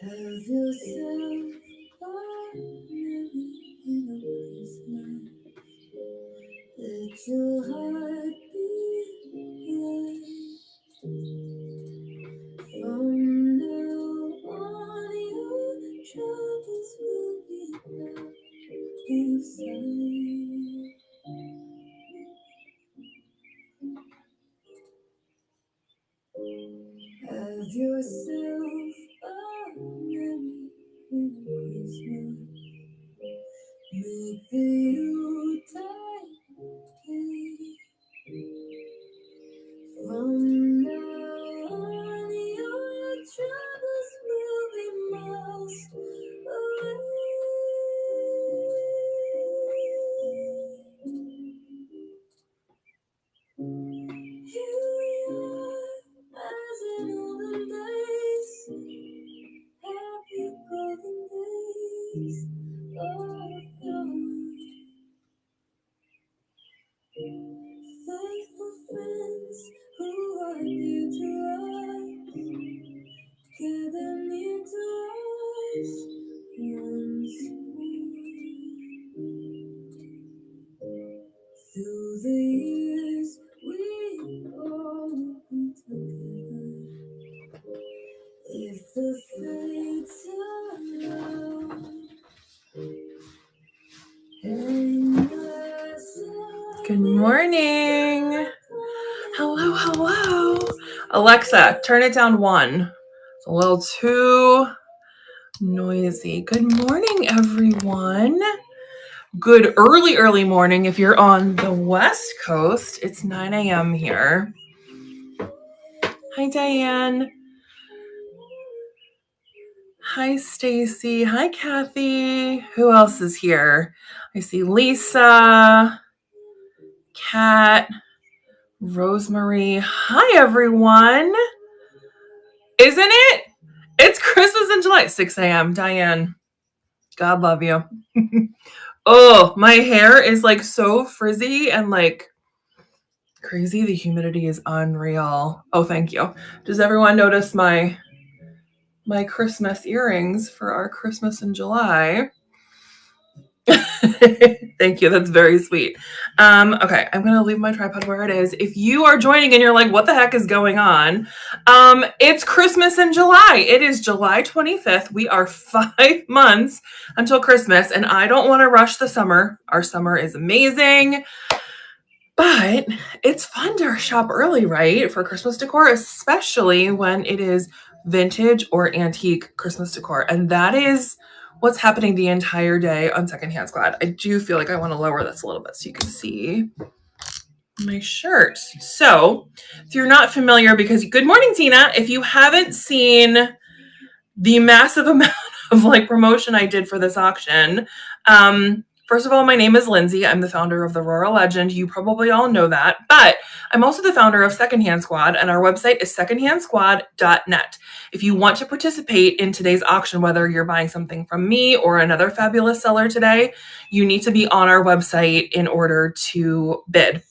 Have yourself a merry little Christmas. Let your heart be light. From now on, your troubles will be out of sight. Have yourself a merry little Christmas. Make the Yuletide gay. From now on, your troubles will be miles away. Here we are, as in olden days. Happy golden days of yore. Faithful friends who are dear to us, gather near to us once more. Through the years we all be together, if the fates allow. Good morning. Hello, hello. Alexa, turn it down 1. It's a little too noisy. Good morning, everyone. Good early morning if you're on the West Coast. It's 9 a.m. here. Hi, Diane. Hi, Stacy. Hi, Kathy. Who else is here? I see Lisa, Kat, Rosemary. Hi, everyone. Isn't it? It's Christmas in July, 6 a.m. Diane, God love you. Oh, my hair is like so frizzy and like crazy. The humidity is unreal. Oh, thank you. Does everyone notice my Christmas earrings for our Christmas in July? Thank you. That's very sweet. Okay, I'm going to leave my tripod where it is. If you are joining and you're like, what the heck is going on? It's Christmas in July. It is July 25th. We are 5 months until Christmas, and I don't want to rush the summer. Our summer is amazing, but it's fun to shop early, right? For Christmas decor, especially when it is vintage or antique Christmas decor. And that is what's happening the entire day on Secondhand Squad. I do feel like I want to lower this a little bit so you can see my shirt. So if you're not familiar, because good morning, Tina. If you haven't seen the massive amount of like promotion I did for this auction, first of all, my name is Lindsay. I'm the founder of the Rural Legend. You probably all know that, but I'm also the founder of Secondhand Squad, and our website is secondhandsquad.net. If you want to participate in today's auction, whether you're buying something from me or another fabulous seller today, you need to be on our website in order to bid.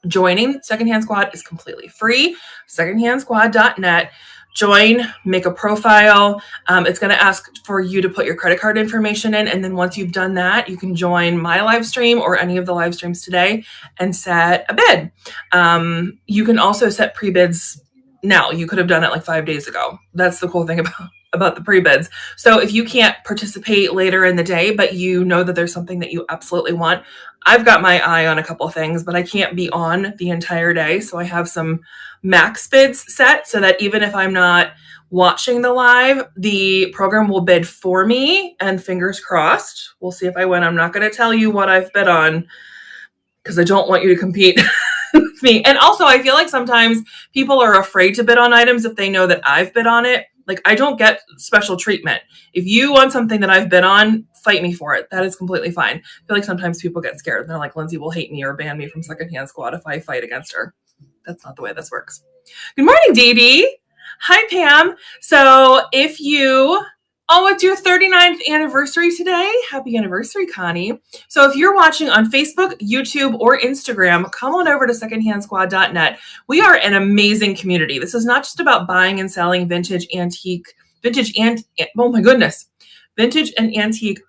Joining Secondhand Squad is completely free. Secondhandsquad.net. Join, make a profile. It's going to ask for you to put your credit card information in. And then once you've done that, you can join my live stream or any of the live streams today and set a bid. You can also set pre-bids now. You could have done it like 5 days ago. That's the cool thing about the pre-bids. So if you can't participate later in the day, but you know that there's something that you absolutely want, I've got my eye on a couple things, but I can't be on the entire day. So I have some max bids set so that even if I'm not watching the live, the program will bid for me, and fingers crossed, we'll see if I win. I'm not going to tell you what I've bid on because I don't want you to compete with me. And also I feel like sometimes people are afraid to bid on items if they know that I've bid on it. Like, I don't get special treatment. If you want something that I've been on, fight me for it. That is completely fine. I feel like sometimes people get scared. They're like, Lindsay will hate me or ban me from Secondhand Squad if I fight against her. That's not the way this works. Good morning, Dee Dee. Hi, Pam. So if you... Oh, it's your 39th anniversary today. Happy anniversary, Connie. So if you're watching on Facebook, YouTube, or Instagram, come on over to secondhandsquad.net. We are an amazing community. This is not just about buying and selling vintage and antique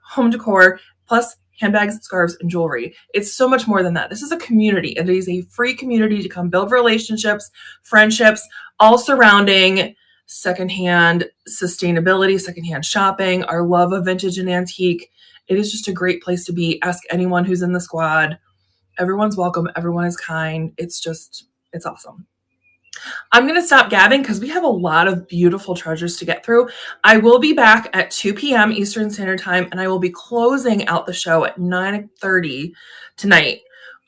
home decor, plus handbags, scarves, and jewelry. It's so much more than that. This is a community. It is a free community to come build relationships, friendships, all surrounding secondhand sustainability, secondhand shopping, our love of vintage and antique. It is just a great place to be. Ask anyone who's in the squad. Everyone's welcome. Everyone is kind. It's awesome. I'm going to stop gabbing because we have a lot of beautiful treasures to get through. I will be back at 2 p.m. Eastern Standard Time, and I will be closing out the show at 9:30 tonight.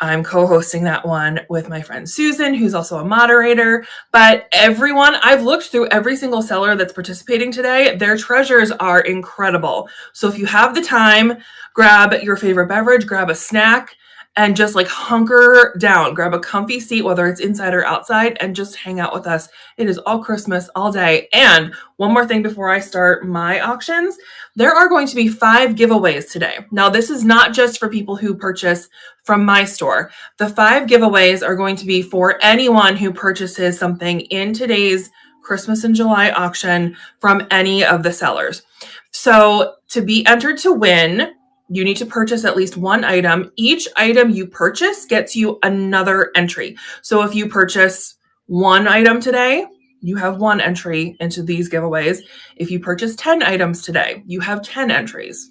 I'm co-hosting that one with my friend Susan, who's also a moderator. But everyone, I've looked through every single seller that's participating today. Their treasures are incredible. So if you have the time, grab your favorite beverage, grab a snack, and just like hunker down, grab a comfy seat, whether it's inside or outside, and just hang out with us. It is all Christmas all day. And one more thing before I start my auctions, there are going to be 5 giveaways today. Now, this is not just for people who purchase from my store. The 5 giveaways are going to be for anyone who purchases something in today's Christmas in July auction from any of the sellers. So to be entered to win, you need to purchase at least one item. Each item you purchase gets you another entry. So if you purchase one item today, you have 1 entry into these giveaways. If you purchase 10 items today, you have 10 entries.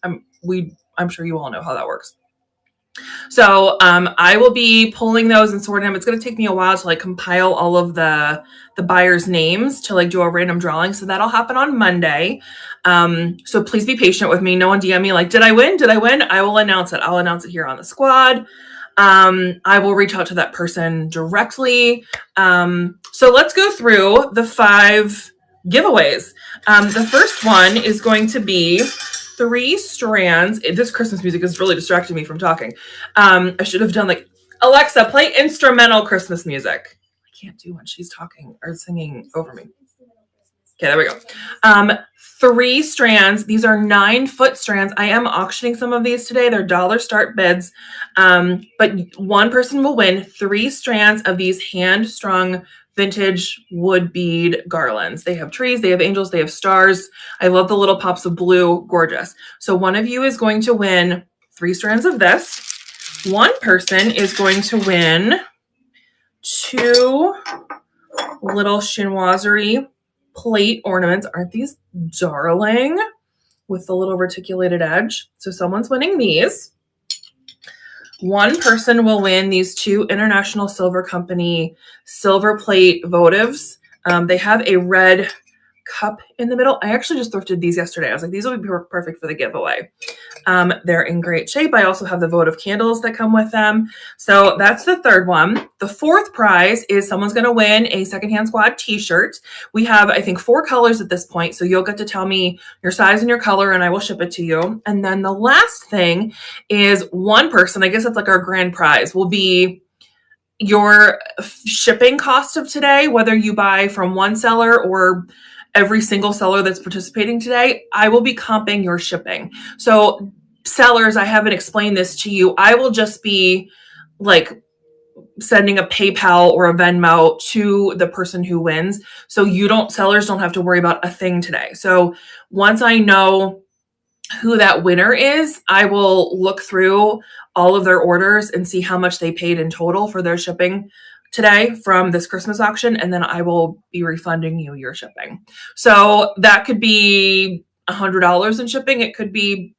I'm sure you all know how that works. So I will be pulling those and sorting them. It's going to take me a while to like compile all of the buyers' names to like do a random drawing. So that'll happen on Monday. So please be patient with me. No one DM me like, did I win? Did I win? I will announce it. I'll announce it here on the squad. I will reach out to that person directly. So let's go through the 5 giveaways. The first one is going to be 3 strands. This Christmas music is really distracting me from talking. I should have done like, Alexa, play instrumental Christmas music. I can't do when she's talking or singing over me. Okay, there we go. 3 strands. These are 9-foot strands. I am auctioning some of these today. They're dollar start bids. But one person will win 3 strands of these hand-strung vintage wood bead garlands. They have trees, they have angels, they have stars. I love the little pops of blue. Gorgeous. So one of you is going to win 3 strands of this. One person is going to win 2 little chinoiserie plate ornaments. Aren't these darling? With the little reticulated edge. So someone's winning these. One person will win these 2 International Silver Company silver plate votives. They have a red cup in the middle. I actually just thrifted these yesterday. I was like, these will be perfect for the giveaway. They're in great shape. I also have the votive candles that come with them. So that's the 3rd one. The 4th prize is someone's going to win a Secondhand Squad t-shirt. We have, I think, 4 colors at this point. So you'll get to tell me your size and your color and I will ship it to you. And then the last thing is one person, I guess that's like our grand prize, will be your shipping cost of today, whether you buy from one seller or every single seller that's participating today. I will be comping your shipping. So sellers, I haven't explained this to you. I will just be like sending a PayPal or a Venmo to the person who wins. So sellers don't have to worry about a thing today. So once I know who that winner is, I will look through all of their orders and see how much they paid in total for their shipping today from this Christmas auction, and then I will be refunding you your shipping. So that could be $100 in shipping. It could be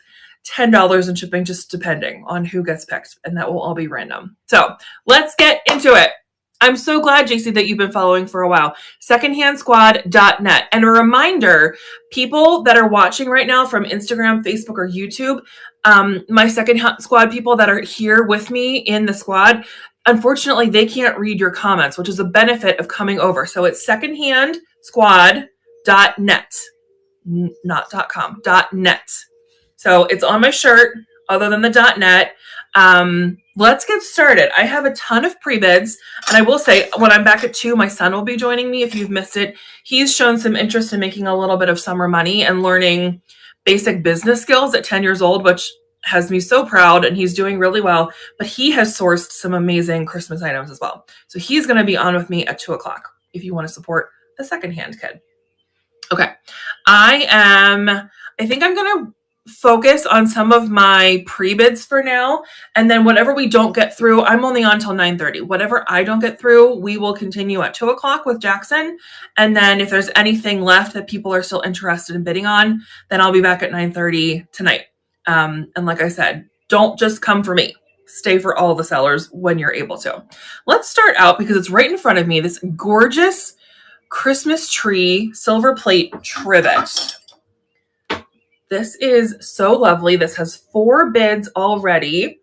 $10 in shipping, just depending on who gets picked, and that will all be random. So let's get into it. I'm so glad, JC, that you've been following for a while. Secondhandsquad.net. And a reminder, people that are watching right now from Instagram, Facebook, or YouTube, my Secondhand Squad people that are here with me in the squad, unfortunately, they can't read your comments, which is a benefit of coming over. So it's secondhandsquad.net. .net, not .com, .net. So it's on my shirt other than the .net. Let's get started. I have a ton of pre-bids, and I will say when I'm back at 2, my son will be joining me. If you've missed it, he's shown some interest in making a little bit of summer money and learning basic business skills at 10 years old, which has me so proud, and he's doing really well. But he has sourced some amazing Christmas items as well. So he's going to be on with me at 2 o'clock if you want to support the secondhand kid. Okay. I think I'm going to focus on some of my pre-bids for now. And then whatever we don't get through, I'm only on till 9:30. Whatever I don't get through, we will continue at 2 o'clock with Jackson. And then if there's anything left that people are still interested in bidding on, then I'll be back at 9:30 tonight. And like I said, don't just come for me. Stay for all the sellers when you're able to. Let's start out, because it's right in front of me, this gorgeous Christmas tree silver plate trivet. This is so lovely. This has 4 bids already.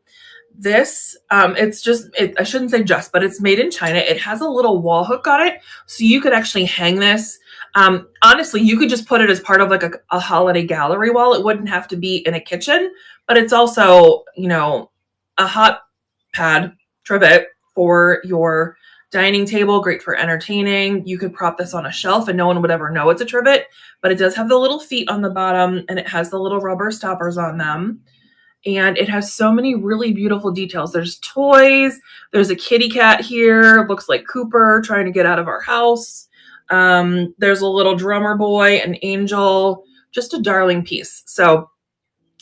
This, I shouldn't say just, but it's made in China. It has a little wall hook on it, so you could actually hang this. Honestly, you could just put it as part of like a holiday gallery wall. It wouldn't have to be in a kitchen, but it's also, you know, a hot pad trivet for your dining table, great for entertaining. You could prop this on a shelf and no one would ever know it's a trivet, but it does have the little feet on the bottom and it has the little rubber stoppers on them. And it has so many really beautiful details. There's toys. There's a kitty cat here. Looks like Cooper trying to get out of our house. There's a little drummer boy, an angel, just a darling piece. So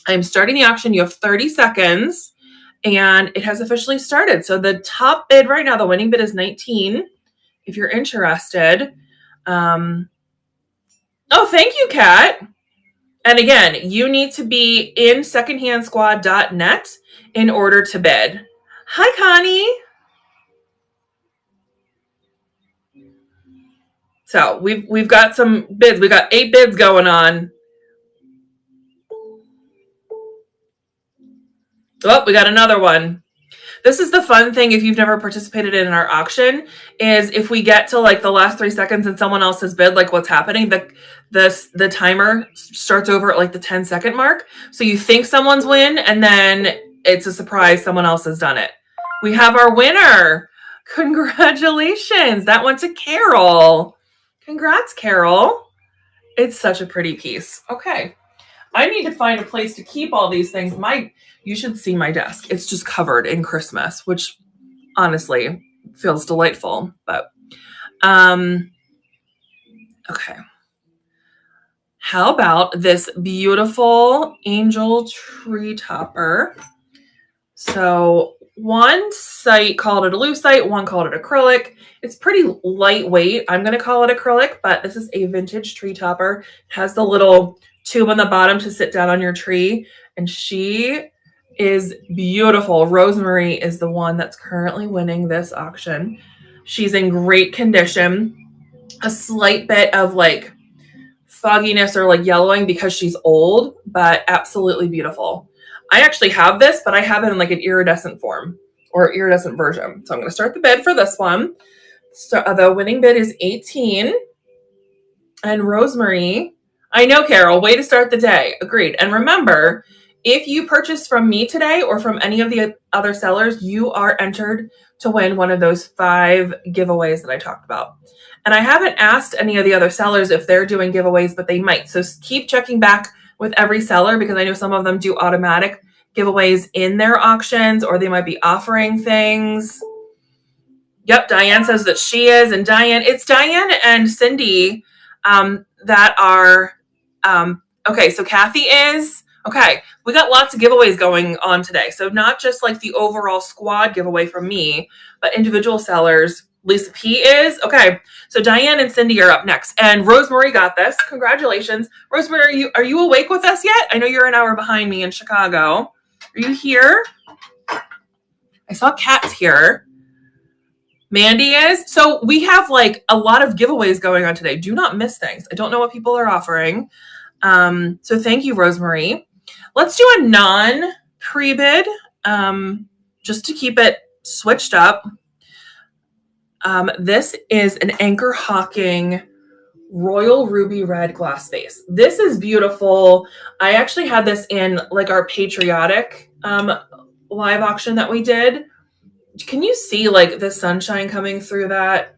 I'm starting the auction. You have 30 seconds. And it has officially started. So the top bid right now, the winning bid is 19. If you're interested. Oh, thank you, Kat. And again, you need to be in secondhandsquad.net in order to bid. Hi, Connie. So we've got some bids. We got 8 bids going on. Oh, we got another one. This is the fun thing if you've never participated in our auction, is if we get to like the last 3 seconds and someone else has bid, like what's happening, the timer starts over at like the 10-second mark. So you think someone's win, and then it's a surprise, someone else has done it. We have our winner. Congratulations. That went to Carol. Congrats, Carol. It's such a pretty piece. Okay. I need to find a place to keep all these things. You should see my desk. It's just covered in Christmas, which honestly feels delightful. But okay. How about this beautiful angel tree topper? So one site called it a lucite, one called it acrylic. It's pretty lightweight. I'm going to call it acrylic, but this is a vintage tree topper. It has the little tube on the bottom to sit down on your tree, and she is beautiful. Rosemary is the one that's currently winning this auction. She's in great condition. A slight bit of like fogginess or like yellowing because she's old, but absolutely beautiful. I actually have this, but I have it in like an iridescent form or iridescent version. So I'm going to start the bid for this one. So the winning bid is 18. And Rosemary, I know, Carol, way to start the day. Agreed. And remember, if you purchase from me today or from any of the other sellers, you are entered to win one of those 5 giveaways that I talked about. And I haven't asked any of the other sellers if they're doing giveaways, but they might. So keep checking back with every seller, because I know some of them do automatic giveaways in their auctions, or they might be offering things. Yep, Diane says that she is. And Diane, it's Diane and Cindy that are, okay, so Kathy is, okay, we got lots of giveaways going on today. So not just like the overall squad giveaway from me, but individual sellers. Lisa P is, okay, so Diane and Cindy are up next. And Rosemary got this. Congratulations. Rosemary, are you awake with us yet? I know you're an hour behind me in Chicago. Are you here? I saw Kat's here. Mandy is. So we have like a lot of giveaways going on today. Do not miss things. I don't know what people are offering. So thank you, Rosemary. Let's do a non-pre-bid just to keep it switched up. This is an Anchor Hocking Royal Ruby Red glass vase. This is beautiful. I actually had this in like our patriotic live auction that we did. Can you see like the sunshine coming through that?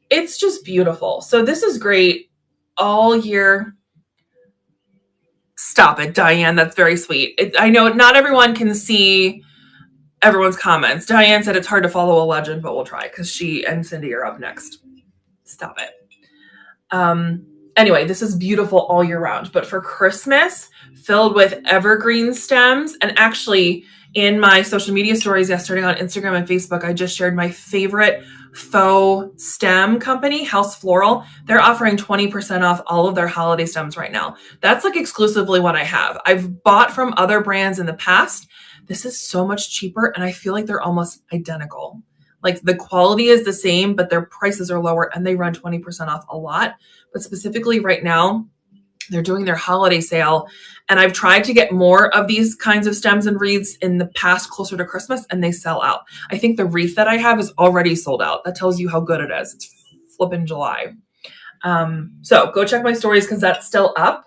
It's just beautiful. So this is great all year. Stop it, Diane. That's very sweet. I know not everyone can see everyone's comments. Diane said it's hard to follow a legend, but we'll try because she and Cindy are up next. Stop it. Anyway, this is beautiful all year round, but for Christmas, filled with evergreen stems. And actually, in my social media stories yesterday on Instagram and Facebook, I just shared my favorite faux stem company, House Floral. They're offering 20% off all of their holiday stems right now. That's like exclusively what I have. I've bought from other brands in the past. This is so much cheaper, and I feel like they're almost identical. Like the quality is the same, but their prices are lower and they run 20% off a lot. But specifically right now, they're doing their holiday sale. And I've tried to get more of these kinds of stems and wreaths in the past closer to Christmas, and they sell out. I think the wreath that I have is already sold out. That tells you how good it is. It's flipping July. So go check my stories because that's still up.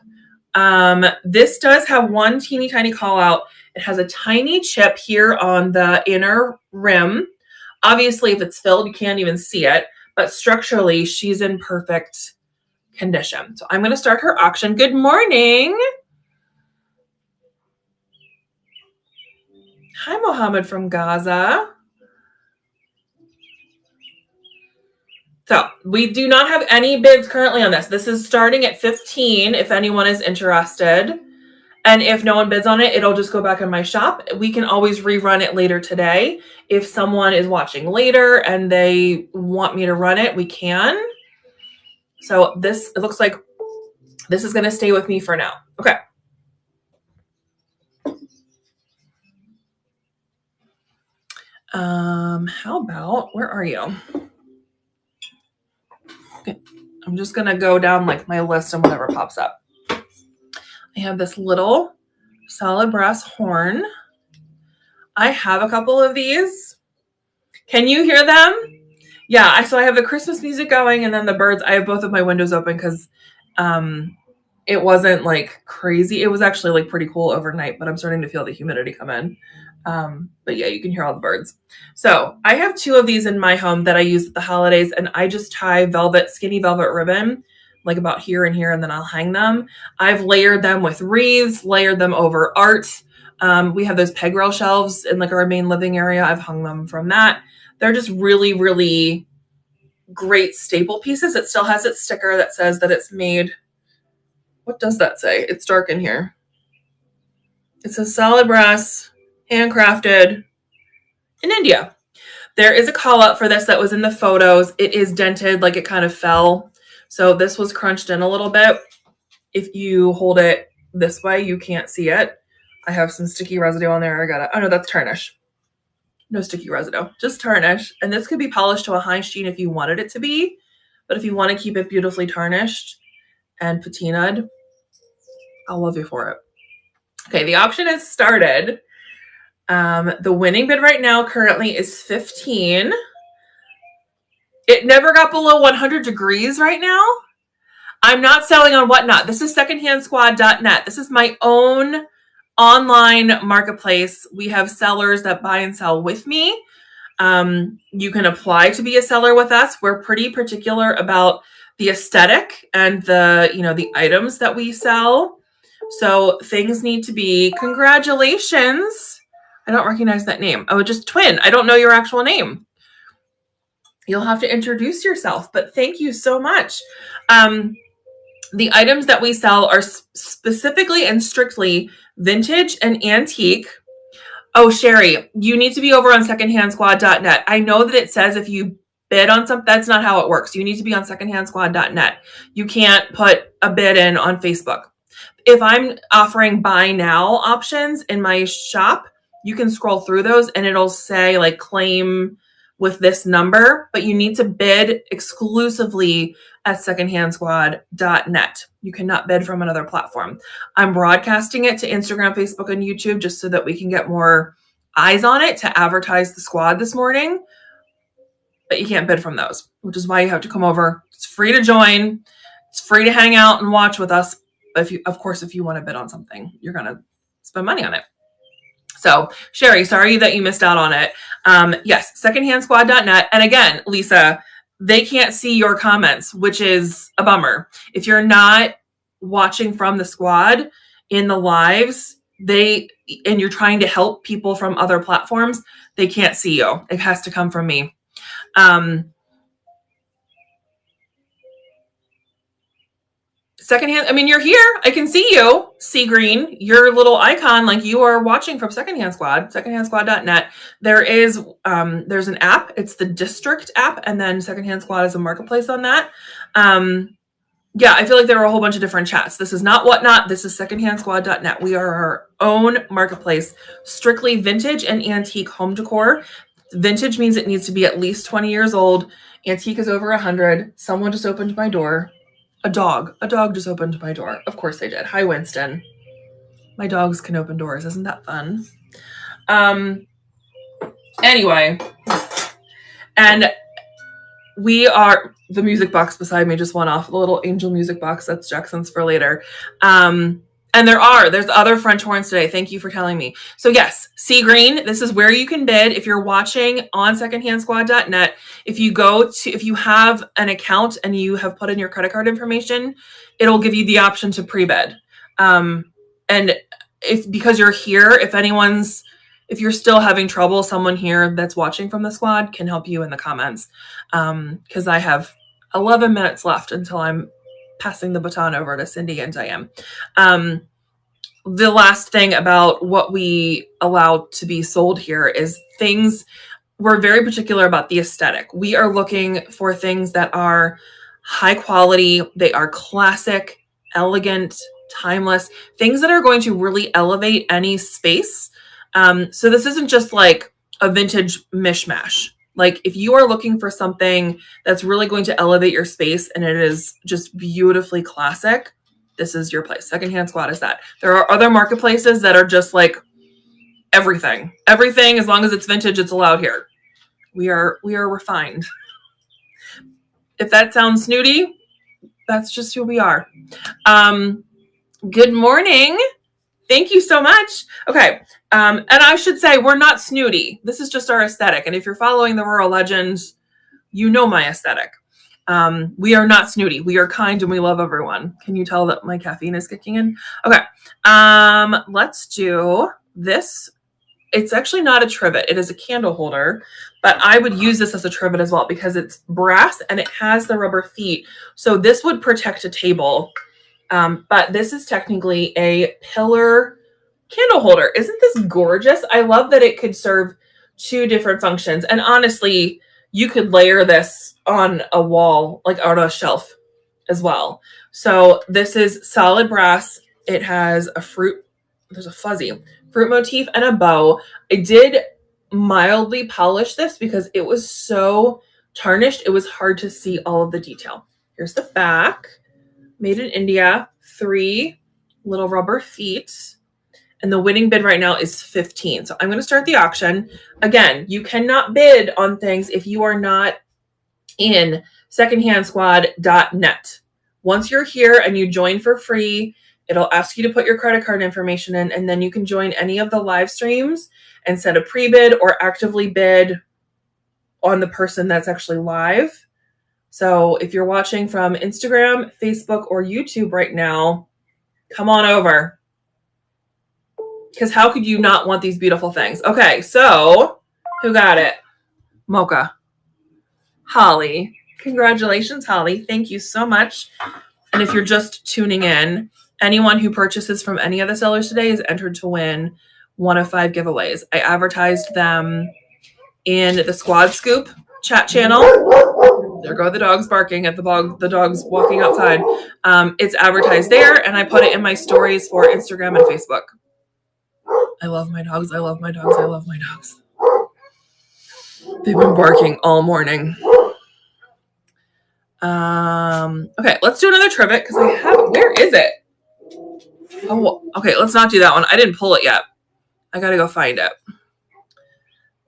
This does have one teeny tiny call out. It has a tiny chip here on the inner rim. Obviously, if it's filled, you can't even see it, but structurally, she's in perfect condition. So I'm going to start her auction. Good morning. Hi, Mohammed from Gaza. So we do not have any bids currently on this. This is starting at 15 if anyone is interested. And if no one bids on it, it'll just go back in my shop. We can always rerun it later today. If someone is watching later and they want me to run it, we can. So it looks like this is going to stay with me for now. Okay. How about, where are you? Okay. I'm just going to go down like my list and whatever pops up. I have this little solid brass horn. I have a couple of these. Can you hear them? Yeah, so I have the Christmas music going and then the birds. I have both of my windows open because it wasn't like crazy. It was actually like pretty cool overnight, but I'm starting to feel the humidity come in. But yeah, you can hear all the birds. So I have two of these in my home that I use at the holidays, and I just tie skinny velvet ribbon, like about here and here, and then I'll hang them. I've layered them with wreaths, layered them over art. We have those peg rail shelves in like our main living area. I've hung them from that. They're just really, really great staple pieces. It still has its sticker that says that it's made. What does that say? It's dark in here. It says solid brass, handcrafted in India. There is a call out for this that was in the photos. It is dented, like it kind of fell. So this was crunched in a little bit. If you hold it this way, you can't see it. I have some sticky residue on there. Oh no, that's tarnish. No sticky residue, just tarnish. And this could be polished to a high sheen if you wanted it to be. But if you want to keep it beautifully tarnished and patinaed, I'll love you for it. Okay, the auction has started. The winning bid right now currently is 15. It never got below 100 degrees right now. I'm not selling on Whatnot. This is secondhandsquad.net. This is my own online marketplace. We have sellers that buy and sell with me. You can apply to be a seller with us. We're pretty particular about the aesthetic and the items that we sell. So things need to be, congratulations. I don't recognize that name. Oh, just Twin. I don't know your actual name. You'll have to introduce yourself, but thank you so much. The items that we sell are specifically and strictly vintage and antique. Oh, Sherry, you need to be over on secondhandsquad.net. I know that it says if you bid on something, that's not how it works. You need to be on secondhandsquad.net. You can't put a bid in on Facebook. If I'm offering buy now options in my shop, you can scroll through those and it'll say like claim with this number, but you need to bid exclusively at secondhandsquad.net. You cannot bid from another platform. I'm broadcasting it to Instagram, Facebook, and YouTube just so that we can get more eyes on it to advertise the squad this morning. But you can't bid from those, which is why you have to come over. It's free to join. It's free to hang out and watch with us. Of course, if you want to bid on something, you're going to spend money on it. So Sherry, sorry that you missed out on it. Yes, secondhandsquad.net. And again, Lisa, they can't see your comments, which is a bummer. If you're not watching from the squad in the lives, and you're trying to help people from other platforms, they can't see you. It has to come from me. Secondhand, I mean, you're here. I can see you, Sea Green, your little icon, like you are watching from Secondhand Squad, secondhandsquad.net. There's an app. It's the district app, and then Secondhand Squad is a marketplace on that. Yeah, I feel like there are a whole bunch of different chats. This is not Whatnot. This is secondhandsquad.net. We are our own marketplace, strictly vintage and antique home decor. Vintage means it needs to be at least 20 years old. Antique is over 100. Someone just opened my door. A dog just opened my door. Of course they did. Hi, Winston. My dogs can open doors. Isn't that fun? Anyway, and the music box beside me just went off. The little angel music box. That's Jackson's for later. And there's other French horns today. Thank you for telling me. So yes, Sea Green, this is where you can bid. If you're watching on secondhandsquad.net, if you have an account and you have put in your credit card information, it'll give you the option to pre-bid. And because you're here, if you're still having trouble, someone here that's watching from the squad can help you in the comments. Because I have 11 minutes left until I'm passing the baton over to Cindy and Diane. The last thing about what we allow to be sold here is things. We're very particular about the aesthetic. We are looking for things that are high quality. They are classic, elegant, timeless, things that are going to really elevate any space. So this isn't just like a vintage mishmash. Like if you are looking for something that's really going to elevate your space and it is just beautifully classic, this is your place. Secondhand Squad is that. There are other marketplaces that are just like everything. Everything, as long as it's vintage, it's allowed here. We are refined. If that sounds snooty, that's just who we are. Good morning. Thank you so much. Okay. And I should say we're not snooty. This is just our aesthetic. And if you're following the rural legends, you know my aesthetic. We are not snooty. We are kind and we love everyone. Can you tell that my caffeine is kicking in? Okay. Let's do this. It's actually not a trivet. It is a candle holder, but I would use this as a trivet as well because it's brass and it has the rubber feet. So this would protect a table. But this is technically a pillar candle holder. Isn't this gorgeous? I love that it could serve two different functions. And honestly, you could layer this on a wall, like on a shelf as well. So this is solid brass. It has there's a fuzzy fruit motif and a bow. I did mildly polish this because it was so tarnished. It was hard to see all of the detail. Here's the back. Made in India, 3 little rubber feet. And the winning bid right now is 15. So I'm going to start the auction. Again, you cannot bid on things if you are not in secondhandsquad.net. Once you're here and you join for free, it'll ask you to put your credit card information in, and then you can join any of the live streams and set a pre-bid or actively bid on the person that's actually live. So if you're watching from Instagram, Facebook, or YouTube right now, come on over. Because how could you not want these beautiful things? Okay, so who got it? Mocha. Holly. Congratulations, Holly. Thank you so much. And if you're just tuning in, anyone who purchases from any of the sellers today is entered to win one of 5 giveaways. I advertised them in the Squad Scoop chat channel. There go the dogs barking at the dogs walking outside. It's advertised there, and I put it in my stories for Instagram and Facebook. I love my dogs. I love my dogs. I love my dogs. They've been barking all morning. Okay, let's do another trivet because I have it. Where is it? Oh, okay, let's not do that one. I didn't pull it yet. I gotta go find it.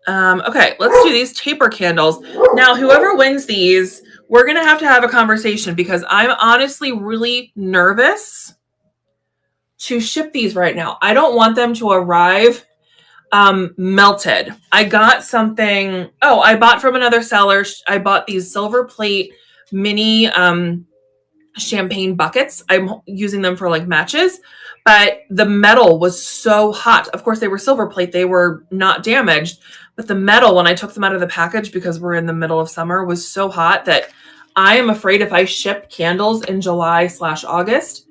Okay, let's do these taper candles. Now, whoever wins these we're going to have a conversation because I'm honestly really nervous to ship these right now. I don't want them to arrive melted. I got something. Oh, I bought from another seller. I bought these silver plate mini champagne buckets. I'm using them for like matches, but the metal was so hot. Of course, they were silver plate. They were not damaged, but the metal, when I took them out of the package, because we're in the middle of summer, was so hot that I am afraid if I ship candles in July/August,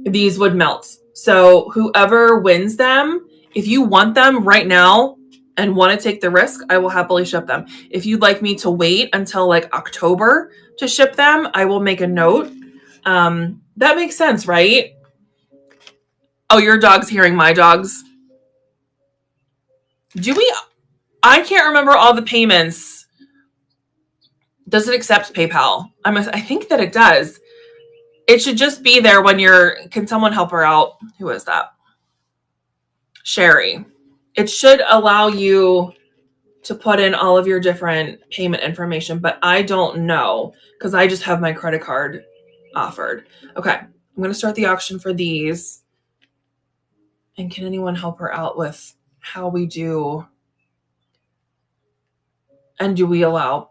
these would melt. So whoever wins them, if you want them right now and want to take the risk, I will happily ship them. If you'd like me to wait until like October to ship them, I will make a note. That makes sense, right? Oh, your dog's hearing my dogs. I can't remember all the payments. Does it accept PayPal? I think that it does. It should just be there when can someone help her out? Who is that? Sherry. It should allow you to put in all of your different payment information, but I don't know because I just have my credit card offered. Okay, I'm going to start the auction for these. And can anyone help her out with how we do? And do we allow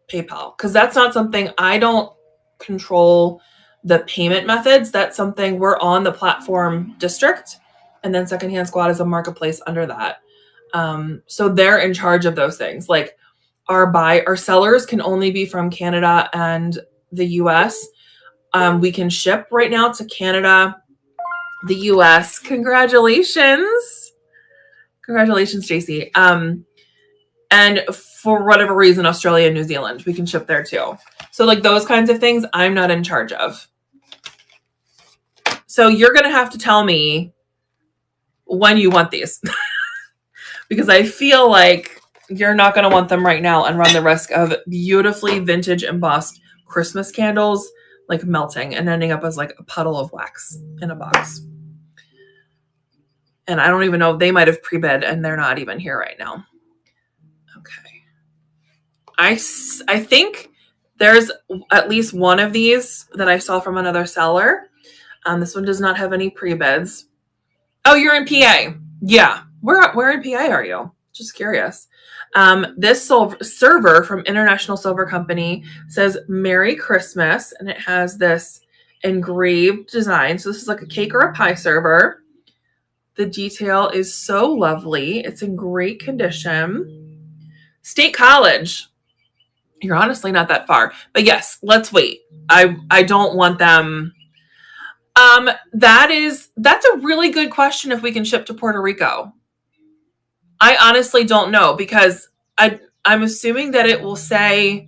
PayPal? Because that's not something I don't control the payment methods. That's something we're on the platform district. And then Secondhand Squad is a marketplace under that. So they're in charge of those things. Like our sellers can only be from Canada and the US. We can ship right now to Canada, the US. Congratulations. Congratulations, Stacey. And for whatever reason, Australia and New Zealand, we can ship there too. So like those kinds of things, I'm not in charge of. So you're going to have to tell me when you want these. Because I feel like you're not going to want them right now and run the risk of beautifully vintage embossed Christmas candles like melting and ending up as like a puddle of wax in a box. And I don't even know, they might have pre-bid and they're not even here right now. Okay. I think there's at least one of these that I saw from another seller. This one does not have any pre-bids. Oh, you're in PA. Yeah. Where in PA are you? Just curious. This server from International Silver Company says Merry Christmas, and it has this engraved design. So this is like a cake or a pie server. The detail is so lovely. It's in great condition. State College. You're honestly not that far. But yes, let's wait. I don't want them. That's a really good question if we can ship to Puerto Rico. I honestly don't know because I'm assuming that it will say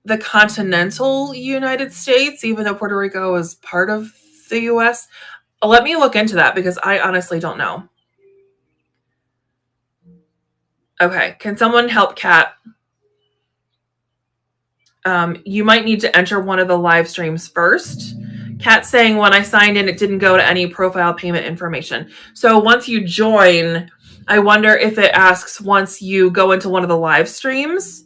the continental United States, even though Puerto Rico is part of the US. Let me look into that because I honestly don't know. Okay, can someone help Kat? You might need to enter one of the live streams first. Kat's saying when I signed in, it didn't go to any profile payment information. So once you join, I wonder if it asks once you go into one of the live streams,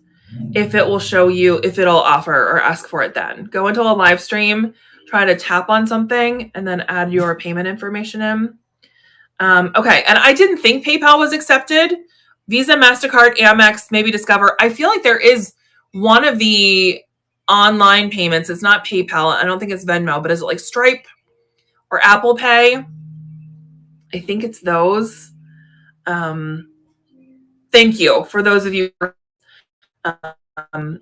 if it will show you, if it'll offer or ask for it then. Go into a live stream, try to tap on something, and then add your payment information in. Okay, and I didn't think PayPal was accepted. Visa, MasterCard, Amex, maybe Discover. I feel like there is one of the online payments. It's not PayPal. I don't think it's Venmo, but is it like Stripe or Apple Pay? I think it's those. Thank you for those of you. Okay, I'm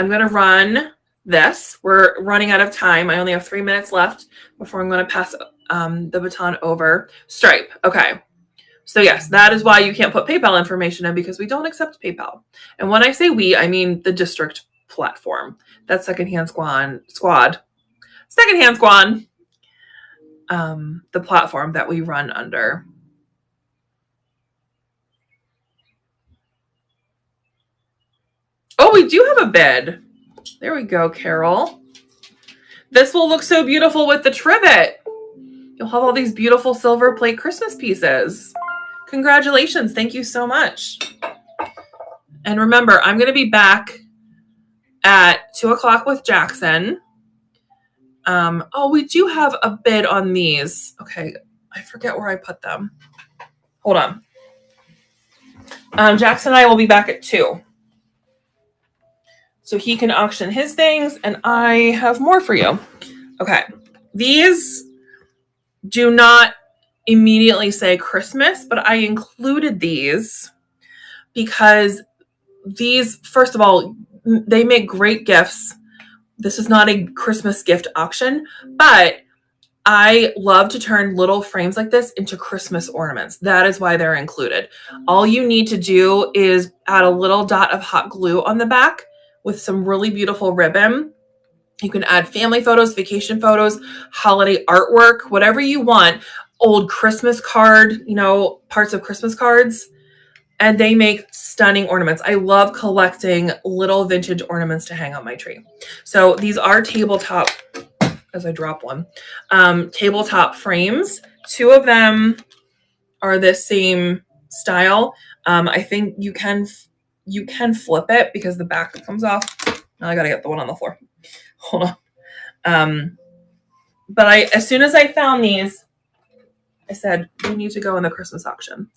going to run this. We're running out of time. I only have 3 minutes left before I'm going to pass the baton over. Stripe. Okay. So yes, that is why you can't put PayPal information in because we don't accept PayPal. And when I say we, I mean the district platform. That's Secondhand Squad. Secondhand Squad. The platform that we run under. Oh, we do have a bid. There we go, Carol. This will look so beautiful with the trivet. You'll have all these beautiful silver plate Christmas pieces. Congratulations. Thank you so much. And remember, I'm going to be back at 2 o'clock with Jackson. Oh, we do have a bid on these. Okay, I forget where I put them. Hold on. Jackson and I will be back at 2. So he can auction his things, and I have more for you. Okay, these do not immediately say Christmas, but I included these because these, first of all, they make great gifts. This is not a Christmas gift auction, but I love to turn little frames like this into Christmas ornaments. That is why they're included. All you need to do is add a little dot of hot glue on the back with some really beautiful ribbon. You can add family photos, vacation photos, holiday artwork, whatever you want. Old Christmas card, parts of Christmas cards. And they make stunning ornaments. I love collecting little vintage ornaments to hang on my tree. So these are tabletop, as I drop one, tabletop frames. 2 of them are this same style. I think you can flip it because the back comes off. Now I gotta get the one on the floor. Hold on. But as soon as I found these, I said, we need to go in the Christmas auction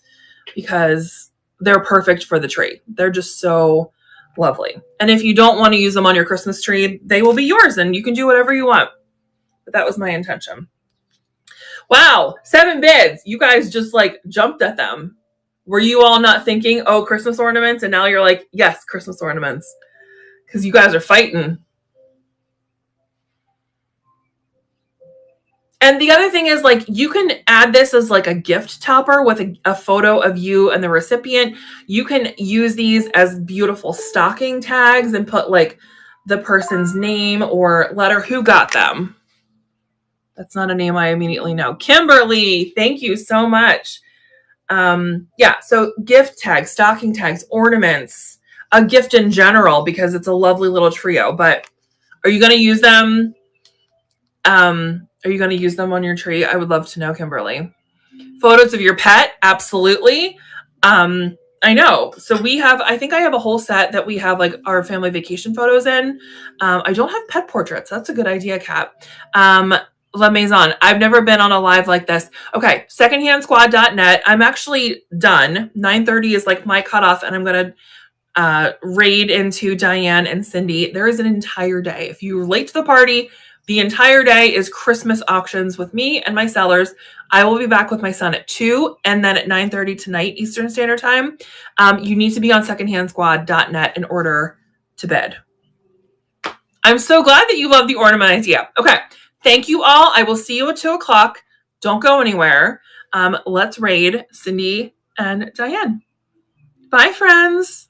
because they're perfect for the tree. They're just so lovely. And if you don't want to use them on your Christmas tree, they will be yours and you can do whatever you want. But that was my intention. Wow, 7 bids. You guys just jumped at them. Were you all not thinking, oh, Christmas ornaments? And now you're like, yes, Christmas ornaments. Because you guys are fighting. And the other thing is, you can add this as a gift topper with a photo of you and the recipient. You can use these as beautiful stocking tags and put the person's name or letter who got them. That's not a name I immediately know. Kimberly, thank you so much. Yeah, so gift tags, stocking tags, ornaments, a gift in general because it's a lovely little trio. But are you going to use them? Are you going to use them on your tree? I would love to know, Kimberly. Photos of your pet? Absolutely. I know. So I think I have a whole set that we have our family vacation photos in. I don't have pet portraits. That's a good idea, Kat. La Maison. I've never been on a live like this. Okay. Secondhandsquad.net. I'm actually done. 9:30 is my cutoff and I'm going to raid into Diane and Cindy. There is an entire day. If you're late to the party, the entire day is Christmas auctions with me and my sellers. I will be back with my son at 2 and then at 9:30 tonight, Eastern Standard Time. You need to be on secondhandsquad.net in order to bid. I'm so glad that you love the ornament idea. Okay. Thank you all. I will see you at 2 o'clock. Don't go anywhere. Let's raid Cindy and Diane. Bye, friends.